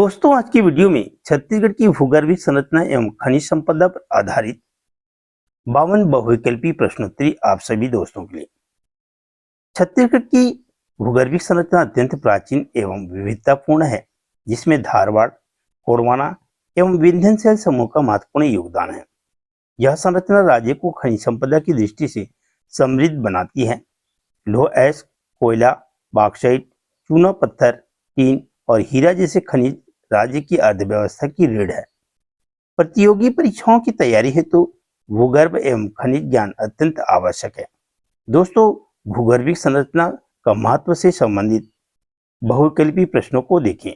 दोस्तों, आज की वीडियो में छत्तीसगढ़ की भूगर्भीय संरचना एवं खनिज संपदा पर आधारित 52 बहुविकल्पीय प्रश्नोत्तरी आप सभी दोस्तों के लिए। छत्तीसगढ़ की भूगर्भीय संरचना अत्यंत प्राचीन एवं विविधतापूर्ण है, जिसमें धारवाड़, गोंडवाना एवं विंध्यनशील समूह का महत्वपूर्ण योगदान है। यह संरचना राज्य को खनिज संपदा की दृष्टि से समृद्ध बनाती है। लौह अयस्क, कोयला, बॉक्साइट, चूना पत्थर, टीन और हीरा जैसे खनिज राज्य की अर्थव्यवस्था की रीढ़ है। प्रतियोगी परीक्षाओं की तैयारी हेतु भूगर्भ एवं खनिज ज्ञान अत्यंत आवश्यक है। दोस्तों, भूगर्भीय संरचना का महत्व से संबंधित बहुविकल्पीय प्रश्नों को देखें।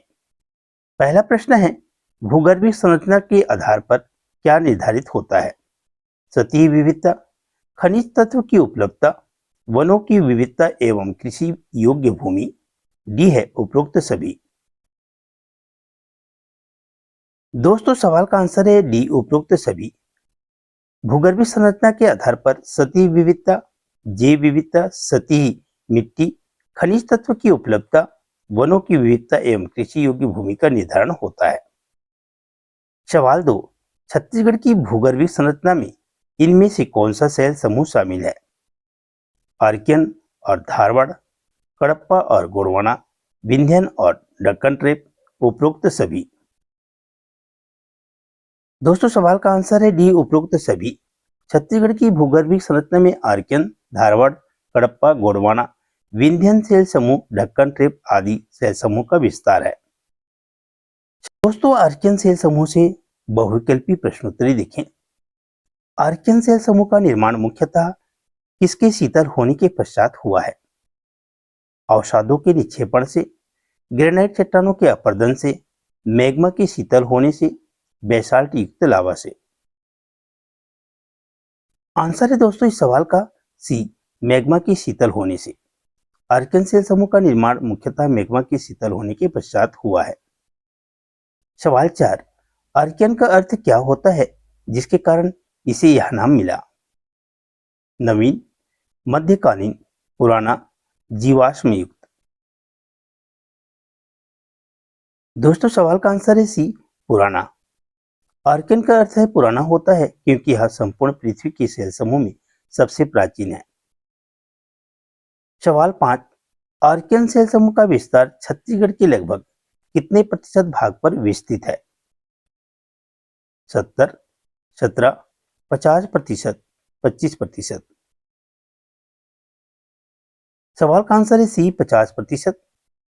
पहला प्रश्न है, भूगर्भीय संरचना के आधार पर क्या निर्धारित होता है? सतही विविधता, खनिज तत्व की उपलब्धता, वनों की विविधता एवं कृषि योग्य भूमि। डी है उपरोक्त सभी। दोस्तों, सवाल का आंसर है डी उपरोक्त सभी। भूगर्भीय संरचना के आधार पर सतही विविधता, जैव विविधता, सतही मिट्टी, खनिज तत्व की उपलब्धता, वनों की विविधता एवं कृषि योग्य भूमि का निर्धारण होता है। सवाल 2, छत्तीसगढ़ की भूगर्भीय संरचना में इनमें से कौन सा शैल समूह शामिल है? आर्कियन और धारवाड़, कडप्पा और गोंडवाना, विंध्यन और दक्कन ट्रेप। उपरोक्त सभी। दोस्तों, सवाल का आंसर है डी उपरोक्त सभी। छत्तीसगढ़ की भूगर्भीय संरचना में आर्कियन, धारवाड़, कडप्पा, गोंडवाना, विंध्यन शैल समूह, दक्कन ट्रेप आदि शैल समूह का विस्तार है। दोस्तों, आर्कियन शैल समूह से बहुविकल्पीय प्रश्नोत्तरी देखें। आर्कियन शैल समूह का निर्माण मुख्यतः किसके शीतल होने के पश्चात हुआ है? अवसादों के निक्षेपण से, ग्रेनाइट चट्टानों के अपरदन से, मैग्मा के शीतल होने से, बेसाल्ट युक्त लावा से। आंसर है दोस्तों इस सवाल का सी, मैग्मा के शीतल होने से। आर्कियन शैल समूह का निर्माण मुख्यतः मैग्मा के शीतल होने के पश्चात हुआ है। सवाल 4, आर्कियन का अर्थ क्या होता है जिसके कारण इसे यह नाम मिला? नवीन, मध्यकालीन, पुराना, जीवाश्म युक्त। दोस्तों, सवाल का आंसर है सी, पुराना। आर्कियन का अर्थ है पुराना होता है क्योंकि यह संपूर्ण पृथ्वी के शैल समूह में सबसे प्राचीन है। सवाल 5, आर्कियन शैल समूह का विस्तार छत्तीसगढ़ के लगभग कितने प्रतिशत भाग पर विस्तृत है? 70, 17, 50%, 25%। सवाल का आंसर है सी, 50%।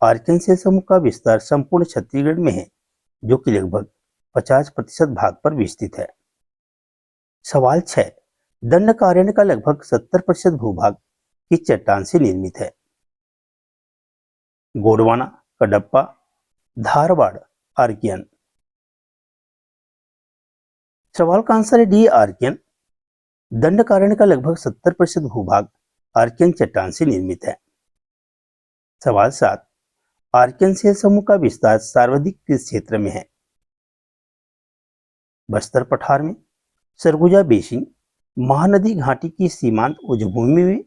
आर्कियन शैल समूह का विस्तार संपूर्ण छत्तीसगढ़ में है, जो कि लगभग 50% भाग पर विस्तृत है। सवाल 6, दंडकारण्य का लगभग 70% भूभाग किस चट्टान से निर्मित है? गोंडवाना, कडप्पा, धारवाड़, आर्कियन। सवाल का आंसर है डी, आर्कियन। दंडकारण्य का लगभग 70% भूभाग आर्कियन चट्टान से निर्मित है। सवाल 7, आर्कियन शैल समूह का विस्तार सर्वाधिक किस क्षेत्र में है? बस्तर पठार में, सरगुजा बेसिन, महानदी घाटी की सीमांत उच्चभूमि में,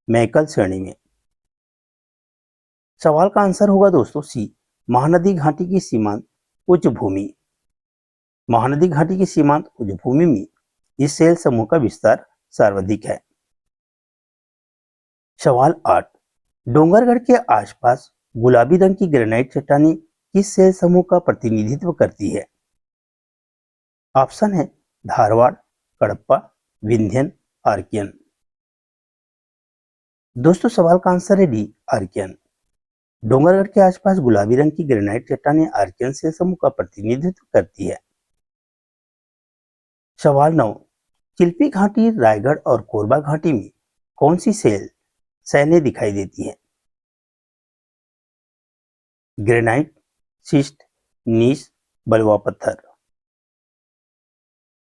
मैकल श्रेणी में। सवाल का आंसर होगा दोस्तों सी, महानदी घाटी की सीमांत उच्चभूमि। महानदी घाटी की सीमांत उच्चभूमि में इस शैल समूह का विस्तार सर्वाधिक है। सवाल 8, डोंगरगढ़ के आसपास गुलाबी रंग की ग्रेनाइट चट्टानें किस शैल समूह का प्रतिनिधित्व करती है? ऑप्शन है धारवाड़, कडप्पा, विंध्यन, आर्कियन। दोस्तों, सवाल का आंसर है डी, आर्कियन। डोंगरगढ़ के आसपास गुलाबी रंग की ग्रेनाइट चट्टानें आर्कियन शैल समूह का प्रतिनिधित्व करती है। सवाल 9, चिल्पी घाटी, रायगढ़ और कोरबा घाटी में कौन सी शैलें दिखाई देती हैं? ग्रेनाइट, शिस्ट, नीस, बलुआ पत्थर।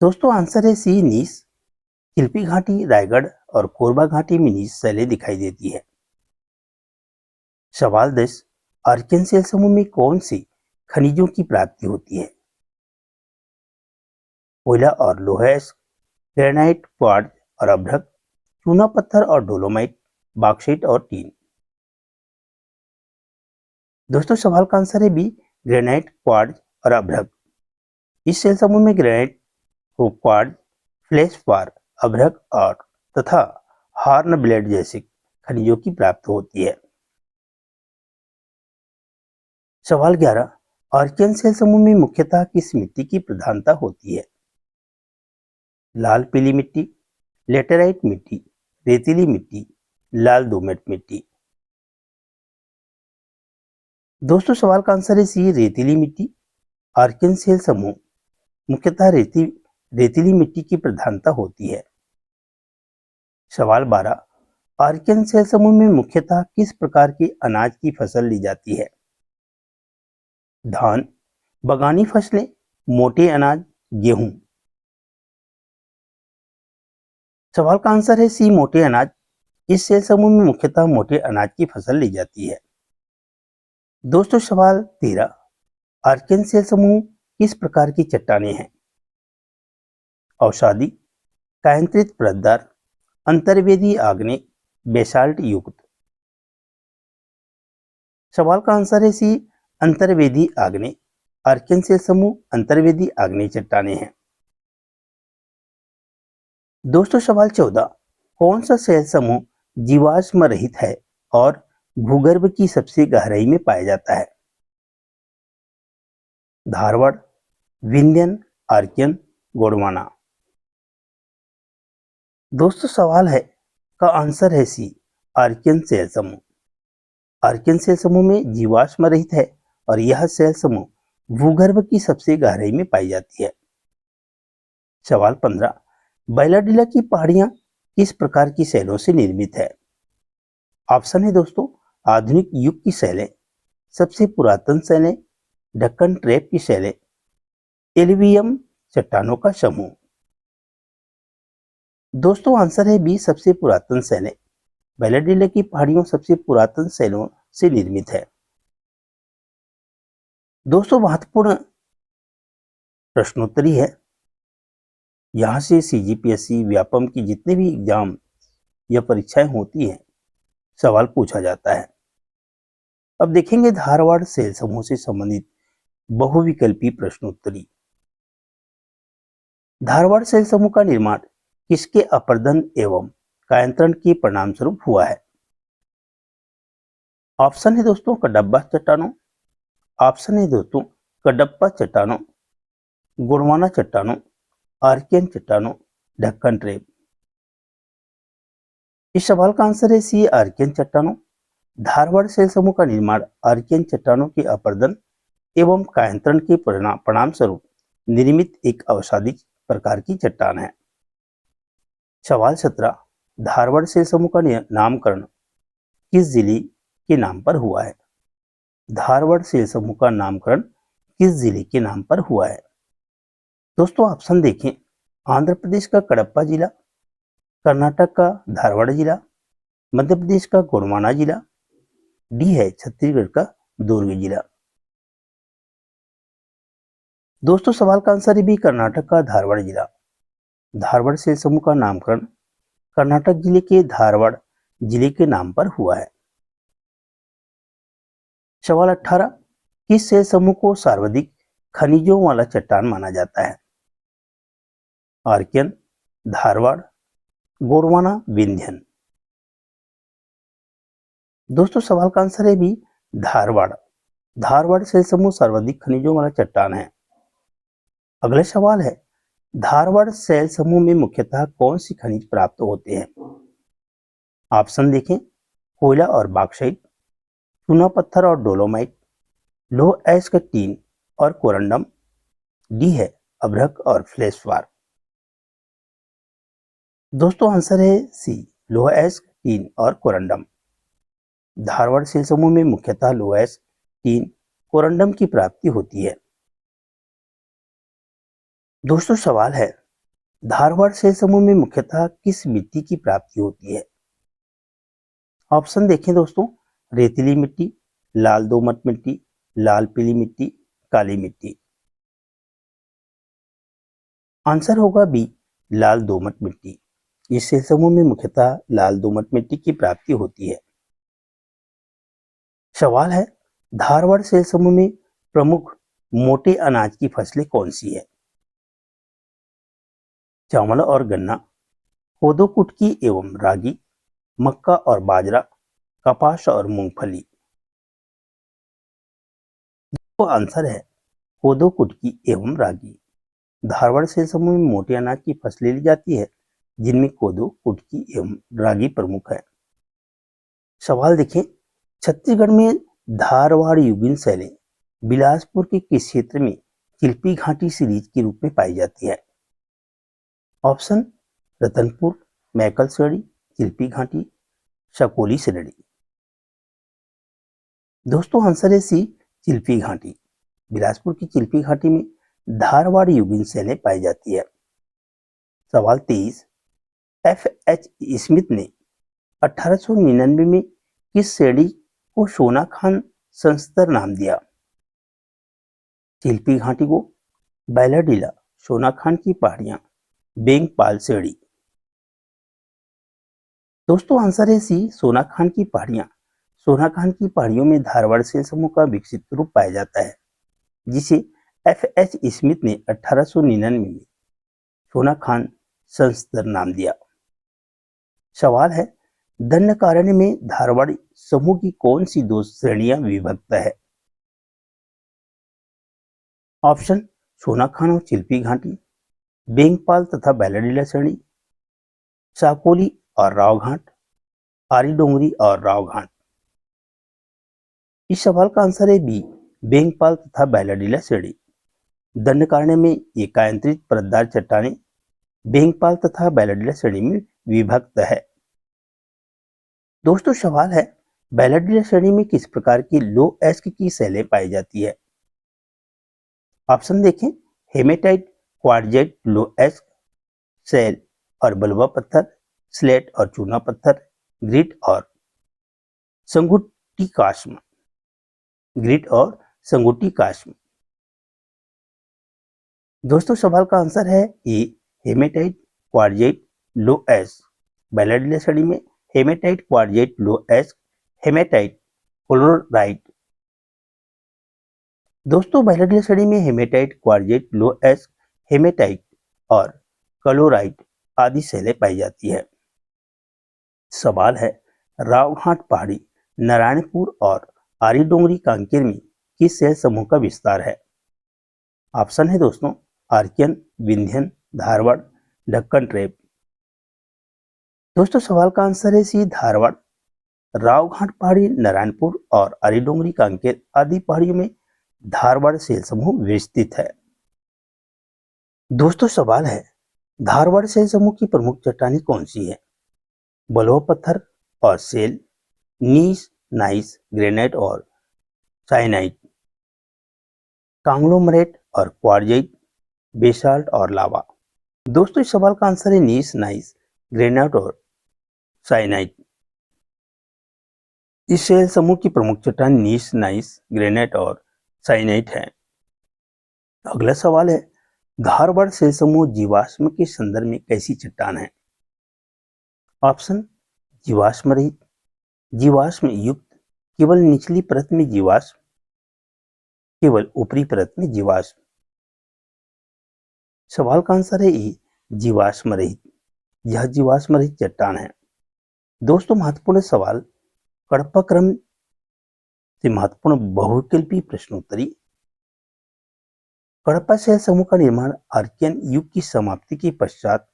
दोस्तों, आंसर है सी, नीस। चिल्पी घाटी, रायगढ़ और कोरबा घाटी में नीस शैलें दिखाई देती है। सवाल 10, आर्कियन शैल समूह में कौन सी खनिजों की प्राप्ति होती है? कोयला और लौह अयस्क, ग्रेनाइट, क्वार्ट्ज और अभ्रक, चूना पत्थर और डोलोमाइट, बॉक्साइट और टीन। दोस्तों, सवाल का आंसर है बी, ग्रेनाइट, क्वार्ट्ज और अभ्रक। इस सेल समूह में ग्रेनाइट को क्वार्ट्ज, फेल्डस्पार, अभ्रक और तथा हॉर्नब्लेड जैसे खनिजों की प्राप्ति होती है। सवाल 11, आर्कियन सेल समूह में मुख्यतः किस मिट्टी की प्रधानता होती है? लाल पीली मिट्टी, लेटेराइट मिट्टी, रेतीली मिट्टी, लाल दोमट मिट्टी। दोस्तों सवाल का आंसर है सी, रेतीली मिट्टी। आर्कियन सेल समूह मुख्यतः रेतीली मिट्टी की प्रधानता होती है। सवाल 12, आर्कियन सेल समूह में मुख्यतः किस प्रकार के अनाज की फसल ली जाती है? धान, बगानी फसलें, मोटे अनाज, गेहूं। सवाल का आंसर है सी, मोटे अनाज। इस सेल समूह में मुख्यतः मोटे अनाज की फसल ली जाती है। दोस्तों सवाल 13, आर्कियन सेल समूह किस प्रकार की चट्टानें हैं? अवसादी, कायांतरित परतदार, अंतर्वेदी आग्नेय, बेसाल्ट युक्त। सवाल का आंसर है सी, अंतर्वेदी आग्नेय। आर्कियन सेल समूह अंतर्वेदी आग्नेय चट्टानें हैं। दोस्तों सवाल 14, कौन सा सेल समूह जीवाश्म रहित है और भूगर्भ की सबसे गहराई में पाया जाता है? धारवाड़, विंध्यन, आर्कियन, गोंडवाना। दोस्तों सवाल है का आंसर है सी, आर्कियन सेल समूह। आर्कियन सेल समूह में जीवाश्म रहित है और यह सेल समूह भूगर्भ की सबसे गहराई में पाई जाती है। सवाल 15, बैलाडीला की पहाड़ियां किस प्रकार की शैलों से निर्मित है? ऑप्शन है दोस्तों, आधुनिक युग की शैलें, सबसे पुरातन शैलें, ढक्कन ट्रैप की शैलें, एल्यूवियम चट्टानों का समूह। दोस्तों आंसर है बी, सबसे पुरातन शैलें। बैलाडीला की पहाड़ियों सबसे पुरातन शैलों से निर्मित है। दोस्तों महत्वपूर्ण प्रश्नोत्तरी है। यहाँ से सीजीपीएससी, व्यापम की जितने भी एग्जाम या परीक्षाएं होती हैं, सवाल पूछा जाता है। अब देखेंगे धारवाड़ सेल समूह से संबंधित बहुविकल्पी प्रश्नोत्तरी। धारवाड़ सेल समूह का निर्माण किसके अपर्दन एवं कायांतरण के परिणाम स्वरूप हुआ है? ऑप्शन है दोस्तों, कडब्बा चट्टानों। ऑप्शन है दोस्तों, कडप्पा चट्टानों, गोंडवाना चट्टानों, आर्कियन चट्टानों, ढक्कन ट्रैप। इस सवाल का आंसर है सी, आर्कियन चट्टानों। धारवाड़ सेल समूह का निर्माण आर्कियन चट्टानों के अपर्दन एवं कायांतरण के परिणाम स्वरूप निर्मित एक अवसादी प्रकार की चट्टान है। सवाल 17, धारवाड़ सेल समूह का नामकरण किस जिले के नाम पर हुआ है? धारवाड़ सेल समूह का नामकरण किस जिले के नाम पर हुआ है? दोस्तों ऑप्शन देखें, आंध्र प्रदेश का कडप्पा जिला, कर्नाटक का धारवाड़ जिला, मध्य प्रदेश का गोंडवाना जिला, डी है छत्तीसगढ़ का दुर्ग जिला। दोस्तों सवाल का आंसर है भी, कर्नाटक का धारवाड़ जिला। धारवाड़ सेल समूह का नामकरण कर्नाटक जिले के धारवाड़ जिले के नाम पर हुआ है। सवाल 18, किस सेल समूह को सर्वाधिक खनिजों वाला चट्टान माना जाता है? आर्कियन, धारवाड़, गोंडवाना, विंध्यन। दोस्तों सवाल का आंसर है भी, धारवाड़। धारवाड़ सेल समूह सर्वाधिक खनिजों वाला चट्टान है। अगला सवाल है, धारवाड़ सेल समूह में मुख्यतः कौन सी खनिज प्राप्त होते हैं? ऑप्शन देखें, कोयला और बॉक्साइट, चूना पत्थर और डोलोमाइट, लौह अयस्क टीन और कोरंडम, डी है अभ्रक और फेल्डस्पार। दोस्तों आंसर है सी, लौह अयस्क टीन और कोरंडम। धारवाड़ सेल समूह में मुख्यतः लौह अयस्क टीन, कोरंडम की प्राप्ति होती है। दोस्तों सवाल है, धारवाड़ सेल समूह में मुख्यतः किस मिट्टी की प्राप्ति होती है? ऑप्शन देखें दोस्तों, रेतीली मिट्टी, लाल दोमट मिट्टी, लाल पीली मिट्टी, काली मिट्टी। आंसर होगा बी, लाल दोमट मिट्टी। इस सेल समूह में मुख्यतः लाल दोमट मिट्टी की प्राप्ति होती है। सवाल है, धारवाड़ सेल समूह में प्रमुख मोटे अनाज की फसलें कौन सी है? चावल और गन्ना, कोदो कुटकी एवं रागी, मक्का और बाजरा, कपास और मूंगफली। तो आंसर है कोदो कुटकी एवं रागी। धारवाड़ से समूह में मोटे अनाज की फसलें ली जाती है, जिनमें कोदो कुटकी एवं रागी प्रमुख है। सवाल देखें, छत्तीसगढ़ में धारवाड़ युगीन शैली बिलासपुर के किस क्षेत्र में चिल्पी घाटी सीरीज के रूप में पाई जाती है? ऑप्शन रतनपुर, मैकल श्रेणी, चिल्पी घाटी, शकोली श्रेणी। दोस्तों आंसर है सी, चिल्पी घाटी। बिलासपुर की चिल्पी घाटी में धारवाड़ युगीन शैली पाई जाती है। सवाल 23, एफ.एच. स्मिथ ने 1899 में किस श्रेणी को सोना खान संस्तर नाम दिया? चिल्पी घाटी को बैलाडीला, सोना खान की पहाड़ियां, बेंगपाल श्रेणी। दोस्तों आंसर है सी, सोना खान की पहाड़ियां। सोना खान की पहाड़ियों में धारवाड़ सेल समूह का विकसित रूप पाया जाता है, जिसे एफ.एच. स्मिथ ने 1899 में सोना खान संस्तर नाम दिया। सवाल है, दंडकारण्य में धारवाड़ समूह की कौन सी दो श्रेणियां विभक्त है? ऑप्शन सोना खान और चिल्पी घाटी, बेंगपाल तथा बैलाडीला श्रेणी, साकोली और रावघाट, आरी डोंगरी और रावघाट। इस सवाल का आंसर है बी, बेंगपाल तथा बैलाडीला श्रेणी। दंडकारण्य में एकांतरित परतदार चट्टानें बेंगपाल तथा बैलाडीला श्रेणी में विभक्त है। दोस्तों सवाल है, बैलाडीला श्रेणी में किस प्रकार की लो एस्क की शैलें पाई जाती है? ऑप्शन देखें, हेमेटाइट, क्वार्टजाइट, लो एस्क, सेल और बलुआ पत्थर, स्लेट और चूना पत्थर, ग्रिट और संगुटी कास्म। ग्रिट और संगुटी कास्म। दोस्तों सवाल का आंसर है ए, हेमेटाइट, क्वार्टजाइट, लो एस्क। बैलाडीला श्रेणी में हेमेटाइट, क्वार्टजाइट, लो एस्क, हेमेटाइट, कोलोराइट। दोस्तों बैलाडीला श्रेणी में हेमेटाइट, क्वार्टजाइट, लो एस्क, हेमेटाइट और क्लोराइट आदि शैलें पाई जाती है। सवाल है, रावघाट पहाड़ी नारायणपुर और आरी डोंगरी कांकेर में किस शैल समूह का विस्तार है? ऑप्शन है दोस्तों, आर्कियन, विंध्यन, धारवाड़, ढक्कन ट्रेप। दोस्तों सवाल का आंसर है सी, धारवाड़। रावघाट पहाड़ी नारायणपुर और आरी डोंगरी कांकेर आदि पहाड़ियों में धारवाड़ शैल समूह विस्तृत है। दोस्तों सवाल है, धारवाड़ शैल समूह की प्रमुख चट्टानें कौन सी है? बलुआ पत्थर और सेल, नीस, नाइस, ग्रेनाइट और साइनाइट, कांग्लोमरेट और क्वार्टजाइट, बेसाल्ट और लावा। दोस्तों इस सवाल का आंसर है नीस, नाइस, ग्रेनाइट और साइनाइट। इस शैल समूह की प्रमुख चट्टान नीस, नाइस, ग्रेनाइट और साइनाइट है। अगला सवाल है, धारवाड़ शैल समूह जीवाश्म के संदर्भ में कैसी चट्टान है? ऑप्शन जीवाश्म रहित, जीवाश्म युक्त, केवल निचली परत में जीवाश्म, केवल ऊपरी परत में जीवाश्म। सवाल का आंसर है ए, जीवाश्म रहित। यह जीवाश्म रहित चट्टान है। दोस्तों महत्वपूर्ण सवाल, कडप्पा क्रम से महत्वपूर्ण बहुविकल्पी प्रश्नोत्तरी। कडप्पा शैल समूह का निर्माण आर्कियन युग की समाप्ति के पश्चात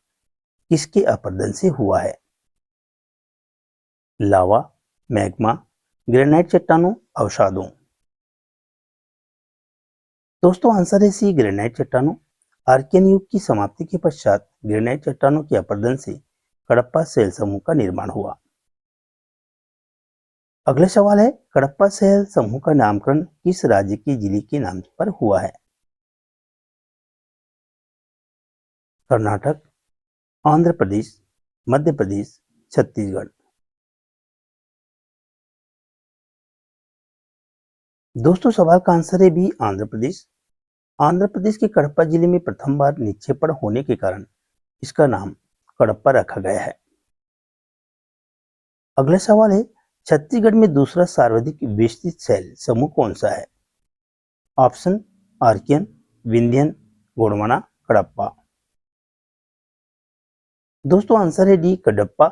किसके अपरदन से हुआ है? लावा, मैग्मा, ग्रेनाइट चट्टानों, अवसादों। दोस्तों आंसर है सी, ग्रेनाइट चट्टानों। आर्कियन युग की समाप्ति के पश्चात ग्रेनाइट चट्टानों के अपरदन से कडप्पा शैल समूह का निर्माण हुआ। अगला सवाल है, कडप्पा शैल समूह का नामकरण किस राज्य के जिले के नाम पर हुआ है? कर्नाटक, आंध्र प्रदेश, मध्य प्रदेश, छत्तीसगढ़। दोस्तों सवाल का आंसर है बी, आंध्र प्रदेश। आंध्र प्रदेश के कडप्पा जिले में प्रथम बार निक्षेपण होने के कारण इसका नाम कडप्पा रखा गया है। अगला सवाल है, छत्तीसगढ़ में दूसरा सर्वाधिक विस्तृत शैल समूह कौन सा है? Option Archaean, Vindhyan, Gondwana, Kadapa. दोस्तों आंसर है डी कडप्पा।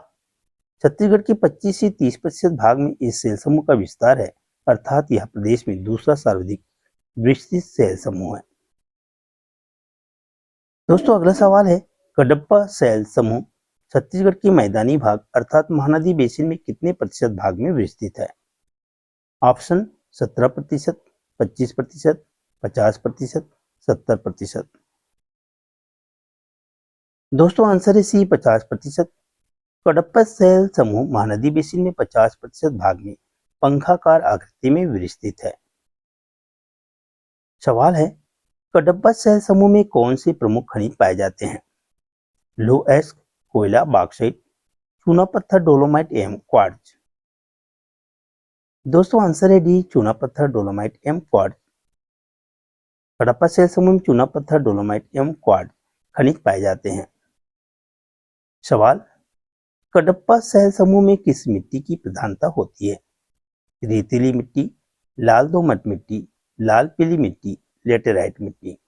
छत्तीसगढ़ के 25 से 30% भाग में इस सेल समूह का विस्तार है, अर्थात यह प्रदेश में दूसरा सर्वाधिक विस्तृत सेल समूह है। दोस्तों अगला सवाल है, कडप्पा सेल समूह छत्तीसगढ़ के मैदानी भाग अर्थात महानदी बेसिन में कितने प्रतिशत भाग में विस्तृत है? ऑप्शन 17%, 25%, 50%, 70%। दोस्तों आंसर है सी 50%। कडप्पा सेल समूह महानदी बेसिन में 50% भाग में पंखाकार आकृति में विस्तृत है। सवाल है, कडप्पा सेल समूह में कौन से प्रमुख खनिज पाए जाते हैं? लोएस्क, कोयला, बॉक्साइट, चूना पत्थर, डोलोमाइट एवं क्वार्ट्ज। दोस्तों आंसर है डी चूना पत्थर, डोलोमाइट एवं क्वार्ट्ज। कडप्पा सेल समूह में चूना पत्थर, डोलोमाइट एवं क्वार्ट्ज खनिज पाए जाते हैं। सवाल, कडप्पा सेल समूह में किस मिट्टी की प्रधानता होती है? रेतीली मिट्टी, लाल दोमट मिट्टी, लाल पीली मिट्टी, लेटेराइट मिट्टी।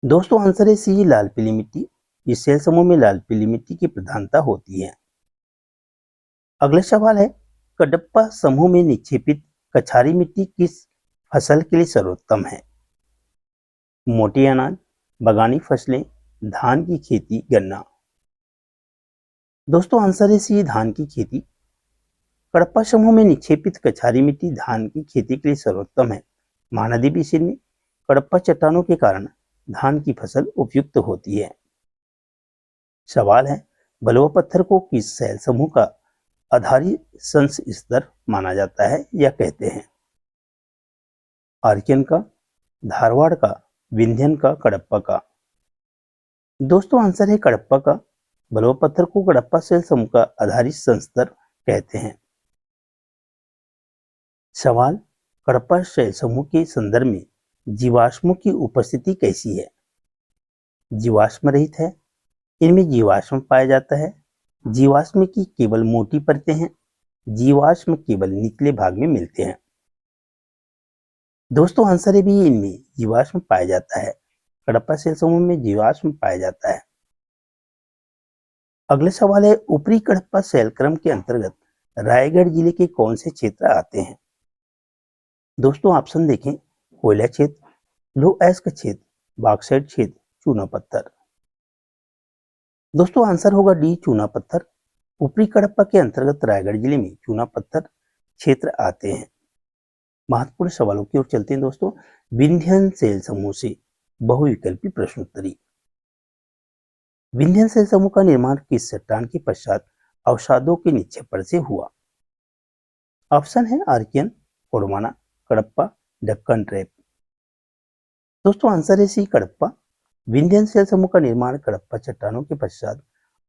दोस्तों आंसर है सी लाल पीली मिट्टी। इस सेल समूह में लाल पीली मिट्टी की प्रधानता होती है। अगला सवाल है, कडप्पा समूह में निक्षेपित कछारी मिट्टी किस फसल के लिए सर्वोत्तम है? मोटे अनाज, बागानी फसलें, धान की खेती, गन्ना। दोस्तों आंसर है सी धान की खेती। कडप्पा समूह में निक्षेपित कछारी मिट्टी धान की खेती के लिए सर्वोत्तम है। महानदी बेसिन में कडप्पा चट्टानों के कारण धान की फसल उपयुक्त होती है। सवाल है, बलुआ पत्थर को किस सेल समूह का आधारित संस्तर माना जाता है या कहते हैं? आर्कियन का, धारवाड़ का, विंध्यन का, कडप्पा का। दोस्तों आंसर है कडप्पा का। बलुआ पत्थर को कडप्पा सेल समूह का आधारित संस्तर कहते हैं। सवाल, कडप्पा सेल समूह के संदर्भ में जीवाश्मों की उपस्थिति कैसी है? जीवाश्म रहित है, इनमें जीवाश्म पाया जाता है, जीवाश्म की केवल मोटी परतें हैं, जीवाश्म केवल निचले भाग में मिलते हैं। दोस्तों आंसर है भी इनमें जीवाश्म पाया जाता है। कडप्पा सेल समूह में जीवाश्म पाया जाता है। अगला सवाल है, ऊपरी कडप्पा सेल क्रम के अंतर्गत रायगढ़ जिले के कौन से क्षेत्र आते हैं? दोस्तों ऑप्शन देखें, कोयला क्षेत्र, लोएस्क क्षेत्र, बॉक्साइट क्षेत्र, चूना पत्थर। दोस्तों आंसर होगा डी चूना पत्थर। ऊपरी कडप्पा के अंतर्गत रायगढ़ जिले में चूना पत्थर क्षेत्र आते हैं। महत्वपूर्ण सवालों की ओर चलते हैं दोस्तों। विंध्यन सेल समूह से बहुविकल्पी प्रश्नोत्तरी। विंध्यन सेल समूह का निर्माण किस चट्टान के पश्चात अवसादों के निक्षेपण से हुआ? ऑप्शन है आर्कियन, गोंडवाना, कडप्पा, दक्कन ट्रैप। दोस्तों आंसर है सी कडप्पा। विंध्यन सेल समूह का निर्माण कडप्पा चट्टानों के पश्चात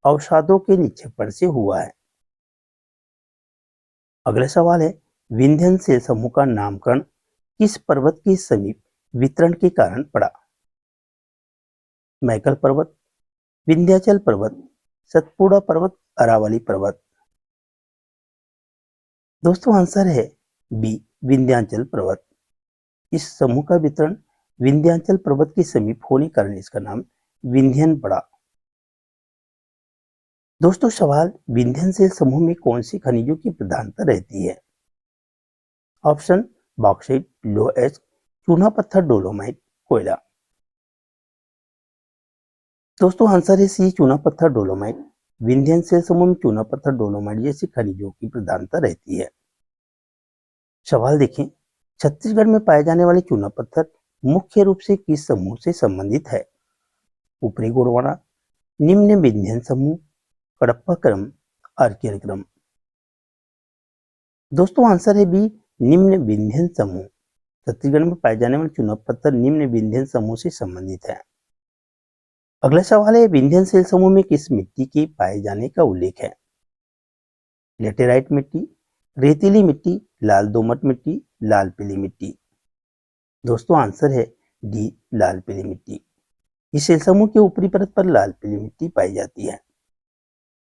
अवसादों के निक्षेपण से हुआ है। अगला सवाल है, विंध्यन सेल समूह का नामकरण किस पर्वत के समीप वितरण के कारण पड़ा? मैकल पर्वत, विंध्याचल पर्वत, सतपुड़ा पर्वत, अरावली पर्वत। दोस्तों आंसर है बी विंध्याचल पर्वत। इस समूह का वितरण विंध्याचल पर्वत के समीप होने के कारण इसका नाम विंध्यन पड़ा। दोस्तों सवाल, विंध्यन सेल समूह में कौन सी खनिजों की प्रधानता रहती है? ऑप्शन बॉक्साइट, लोएस्क, चूना पत्थर, डोलोमाइट, कोयला। दोस्तों आंसर है सी चूना पत्थर, डोलोमाइट। विंध्यन सेल समूह में चूना पत्थर, डोलोमाइट जैसी खनिजों की प्रधानता रहती है। सवाल देखें, छत्तीसगढ़ में पाए जाने वाले चूना पत्थर मुख्य रूप से किस समूह से संबंधित है? ऊपरी गोंडवाना, निम्न विंध्यन समूह, कडप्पा क्रम, आर्कियन क्रम। दोस्तों आंसर है बी निम्न विंध्यन समूह। छत्तीसगढ़ में पाए जाने वाले चूना पत्थर निम्न विंध्यन समूह से संबंधित है। अगला सवाल है, विंध्यन सेल समूह में किस मिट्टी के पाए जाने का उल्लेख है? लेटेराइट मिट्टी, रेतीली मिट्टी, लाल दोमट मिट्टी, लाल पीली मिट्टी। दोस्तों आंसर है डी लाल पीली मिट्टी। इस सेल समूह के ऊपरी परत पर लाल पीली मिट्टी पाई जाती है।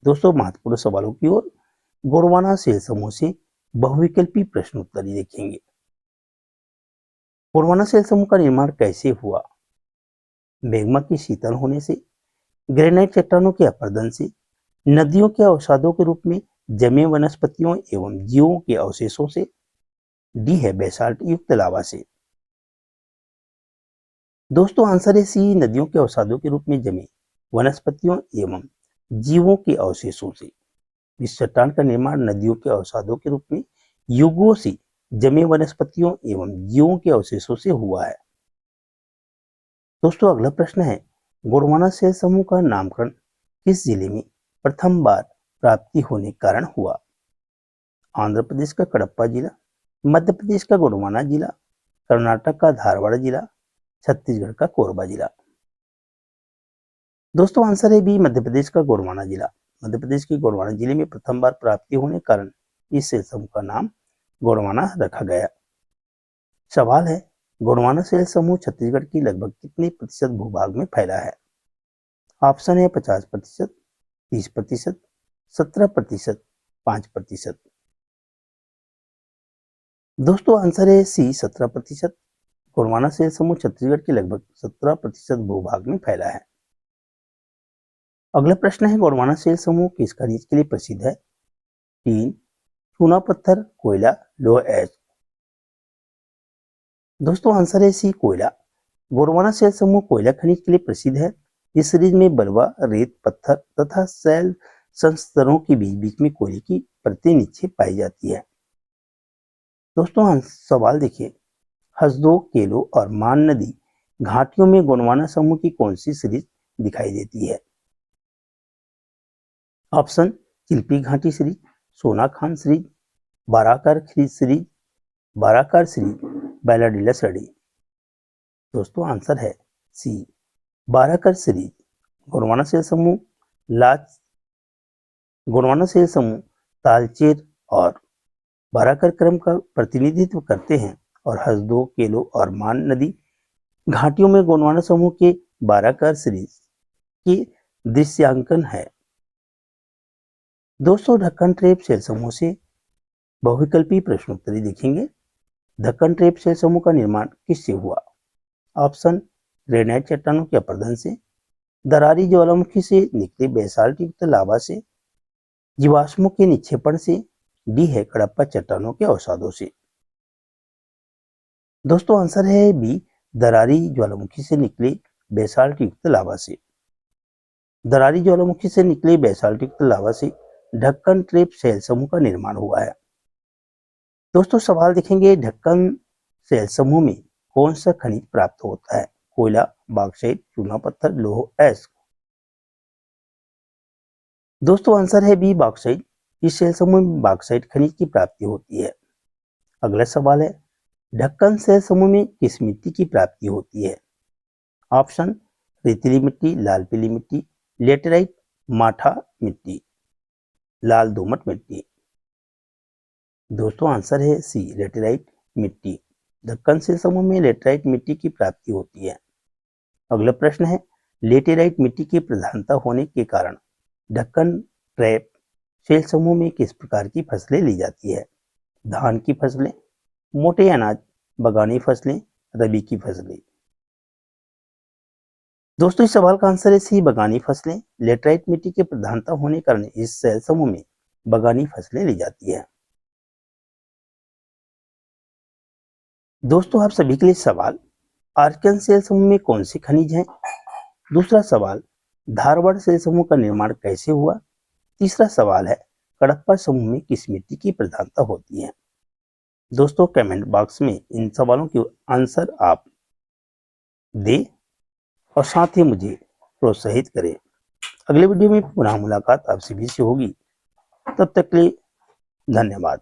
दोस्तों महत्वपूर्ण सवालों की ओर, गोंडवाना सेल समूह से बहुविकल्पी प्रश्नोत्तरी देखेंगे। गोंडवाना सेल समूह का निर्माण कैसे हुआ? मैग्मा के शीतल होने से, ग्रेनाइट चट्टानों के अपरदन से, नदियों के अवसादों के रूप में जमे वनस्पतियों एवं जीवों के अवशेषों से, डी है बेसाल्ट युक्त लावा से। दोस्तों आंसर है सी, नदियों के अवसादों के रूप में जमे वनस्पतियों एवं जीवों के अवशेषों से। इस चट्टान का निर्माण नदियों के अवसादों के रूप में युगों से जमे वनस्पतियों एवं जीवों के अवशेषों से हुआ है। दोस्तों अगला प्रश्न है, गोंडवाना सेल समूह का नामकरण किस जिले में प्रथम बार प्राप्ति होने के कारण हुआ? आंध्र प्रदेश का कडप्पा जिला, मध्य प्रदेश का गोंडवाना जिला, कर्नाटक का धारवाड़ जिला, छत्तीसगढ़ का कोरबा जिला। दोस्तों आंसर है बी, मध्य प्रदेश का गोंडवाना जिला। मध्य प्रदेश के गोंडवाना जिले में प्रथम बार प्राप्ति होने के कारण इस सेल समूह का नाम गोंडवाना रखा गया। सवाल है, गोंडवाना सेल समूह छत्तीसगढ़ की लगभग कितने प्रतिशत भूभाग में फैला है? ऑप्शन है 50%, 30%, 17%, 5%। दोस्तों आंसर है सी, 17%। गोंडवाना सेल समूह छत्तीसगढ़ के लगभग 17% भूभाग में फैला है। अगला प्रश्न है, गोंडवाना सेल समूह किस खनिज के लिए प्रसिद्ध है? टीन, चूना पत्थर, कोयला, लोह एच। दोस्तों आंसर है सी, कोयला। गोंडवाना सेल समूह कोयला खनिज के लिए प्रसिद्ध है। इस सीरीज में बलुआ, रेत, पत्थर तथा सेल संस्तरों के बीच बीच में कोयले की परतें नीचे पाई जाती है। दोस्तों सवाल देखिए, हसदो, केलो और मान नदी घाटियों में गोंडवाना समूह की कौन सी सीरीज दिखाई देती है? Option, Chilpi Ghati series, Sonakhan series, Barakar series, Barakar series, Bailadila series. दोस्तों आंसर है सी, बाराकार सीरीज। गोंडवाना सेल समूह गोंडवाना सेल समूह तालचेर और बाराकर क्रम का प्रतिनिधित्व करते हैं और हसदो, केलो और मान नदी घाटियों में गोंडवाना समूह के बाराकर सीरीज की दृश्यांकन है। दोस्तों ढक्कन ट्रेप सेल समूह से बहुविकल्पी प्रश्नोत्तरी देखेंगे। ढक्कन ट्रेप सेल समूह का निर्माण किससे हुआ? ऑप्शन, ग्रेनाइट चट्टानों के अपरदन से, दरारी ज्वालामुखी से निकले बेसाल्ट युक्त लावा से, जीवाश्मों के निक्षेपण से, डी है कडप्पा चट्टानों के अवसादों से। दोस्तों आंसर है बी, दरारी ज्वालामुखी से निकले बेसाल्ट युक्त लावा से। दरारी ज्वालामुखी से निकले बेसाल्ट युक्त लावा से ढक्कन ट्रेप सेल समूह का निर्माण हुआ है। दोस्तों सवाल देखेंगे, ढक्कन सेल समूह में कौन सा खनिज प्राप्त होता है? कोयला, बॉक्साइट, चूना पत्थर, लोह एस। दोस्तों आंसर है बी, बॉक्साइट। इस सेल समूह में बॉक्साइट खनिज की प्राप्ति होती है। अगला सवाल है, ढक्कन सेल समूह में किस मिट्टी की प्राप्ति होती है? ऑप्शन, रेतीली मिट्टी, लाल पीली मिट्टी, लेटेराइट, माठा मिट्टी, लाल दोमट मिट्टी। दोस्तों आंसर है सी, लेटेराइट मिट्टी। ढक्कन सेल समूह में लेटेराइट मिट्टी की प्राप्ति होती है। अगला प्रश्न है, लेटेराइट मिट्टी की प्रधानता होने के कारण ढक्कन ट्रैप सेल समूह में किस प्रकार की फसलें ली जाती है? धान की फसलें, मोटे अनाज, बगानी फसलें, रबी की फसलें। दोस्तों इस सवाल का आंसर है सी, बगानी फसलें। लेटेराइट मिट्टी की प्रधानता होने के कारण इस सेल समूह में बगानी फसलें ली जाती है। दोस्तों आप सभी के लिए सवाल, आर्कियन सेल समूह में कौन से खनिज हैं? दूसरा सवाल, धारवाड़ सेल समूह का निर्माण कैसे हुआ? तीसरा सवाल है, कडप्पा समूह में किस मिट्टी की प्रधानता होती है? दोस्तों कमेंट बॉक्स में इन सवालों के आंसर आप दें और साथ ही मुझे प्रोत्साहित करें। अगले वीडियो में पुनः मुलाकात आप सभी से होगी। तब तक के लिए धन्यवाद।